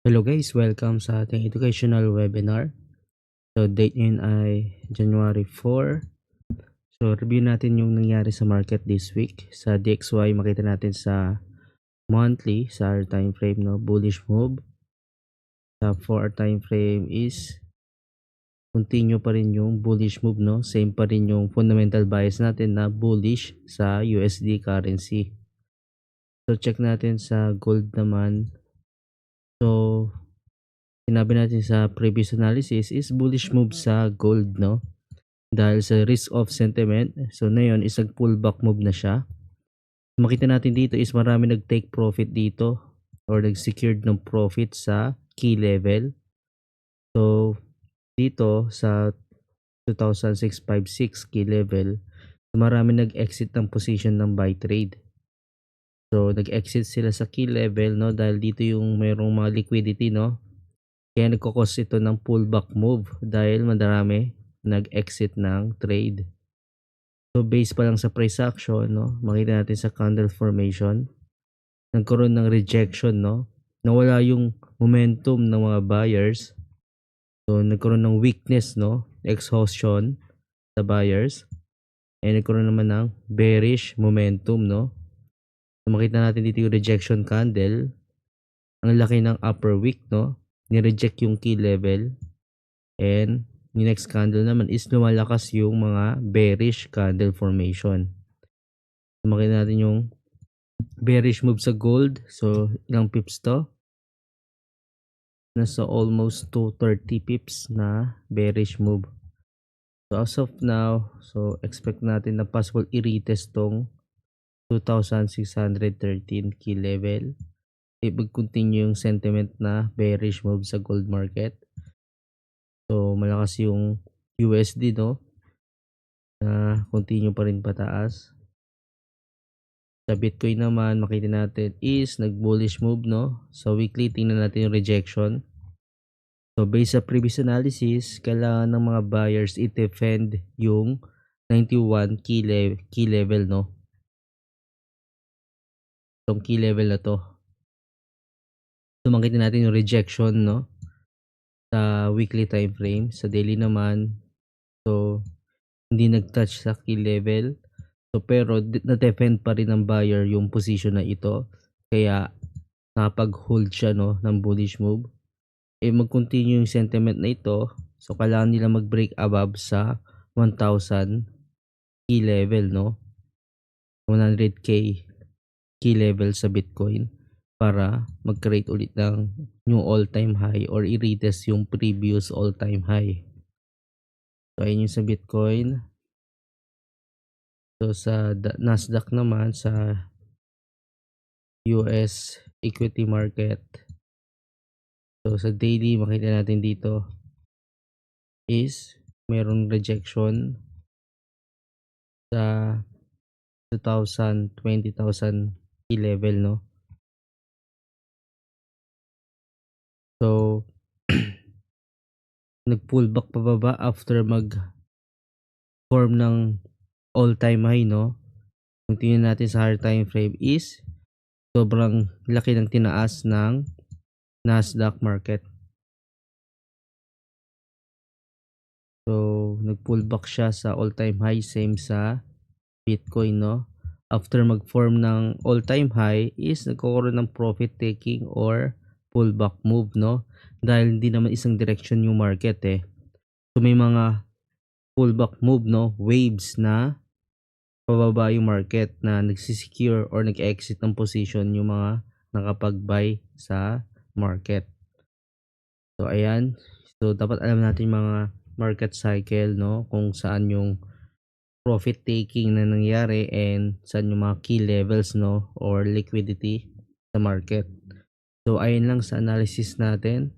Hello guys, welcome sa ating educational webinar. So date ngayon ay January 4. So review natin yung nangyari sa market this week. Sa DXY makita natin sa monthly, sa hour time frame, no, bullish move. Sa 4 hour time frame is continue pa rin yung bullish move, no. Same pa rin yung fundamental bias natin na bullish sa USD currency. So check natin sa gold naman. So sinabi natin sa previous analysis is bullish move sa gold, no, dahil sa risk of sentiment. So ngayon is nag-pullback move na siya. Makita natin dito is marami nag-take profit dito or nag-secured ng profit sa key level. So dito sa 2,656 key level, marami nag-exit ng position ng buy trade. So nag-exit sila sa key level, no, dahil dito yung mayroong mga liquidity, no. Kaya nagkakos ito ng pullback move dahil madarami nag-exit ng trade. So base pa lang sa price action, no, makita natin sa candle formation, nagkaroon ng rejection, no. Nawala yung momentum ng mga buyers. So nagkaroon ng weakness, no, exhaustion sa buyers. And nagkaroon naman ng bearish momentum, no. So makita natin dito yung rejection candle. Ang laki ng upper wick, no. Ni-reject yung key level. And yung next candle naman is lumalakas yung mga bearish candle formation. So makita natin yung bearish move sa gold. So ilang pips to? Nasa almost 230 pips na bearish move. So as of now, so expect natin na possible i-retest tong 2,613 key level. I-continue yung sentiment na bearish move sa gold market. So malakas yung USD, no, na continue pa rin pataas. Sa Bitcoin naman makita natin is nag-bullish move, no. So weekly tingnan natin yung rejection. So based sa previous analysis, kailangan ng mga buyers i-defend yung 91 key level, no. Itong key level na to. So makita natin yung rejection, no, sa weekly time frame. Sa daily naman, so hindi nag-touch sa key level. So pero na-defend pa rin ng buyer yung position na ito. Kaya nakapag-hold siya, no, ng bullish move. Mag-continue yung sentiment na ito. So kailangan nila mag-break above sa 1,000 key level, no, 100k key level sa Bitcoin para mag-create ulit ng new all-time high or i-retest yung previous all-time high. So ayun yung sa Bitcoin. So sa Nasdaq naman, sa US equity market, so sa daily makita natin dito is mayroong rejection sa 2,000, 20,000 key level, no. So nag-pullback pababa after mag-form ng all-time high, no. Kung tingnan natin sa higher time frame is sobrang laki ng tinaas ng Nasdaq market. So nag-pullback siya sa all-time high, same sa Bitcoin, no. After mag-form ng all-time high is nagkakaroon ng profit taking or pullback move, no, dahil hindi naman isang direction yung market eh. So may mga pullback move, no, waves na pababa yung market na nagsisecure or nag-exit ng position yung mga nakapag-buy sa market. So ayan, so dapat alam natin yung mga market cycle, no, kung saan yung profit taking na nangyari and saan yung mga key levels, no, or liquidity sa market. So ayun lang sa analysis natin.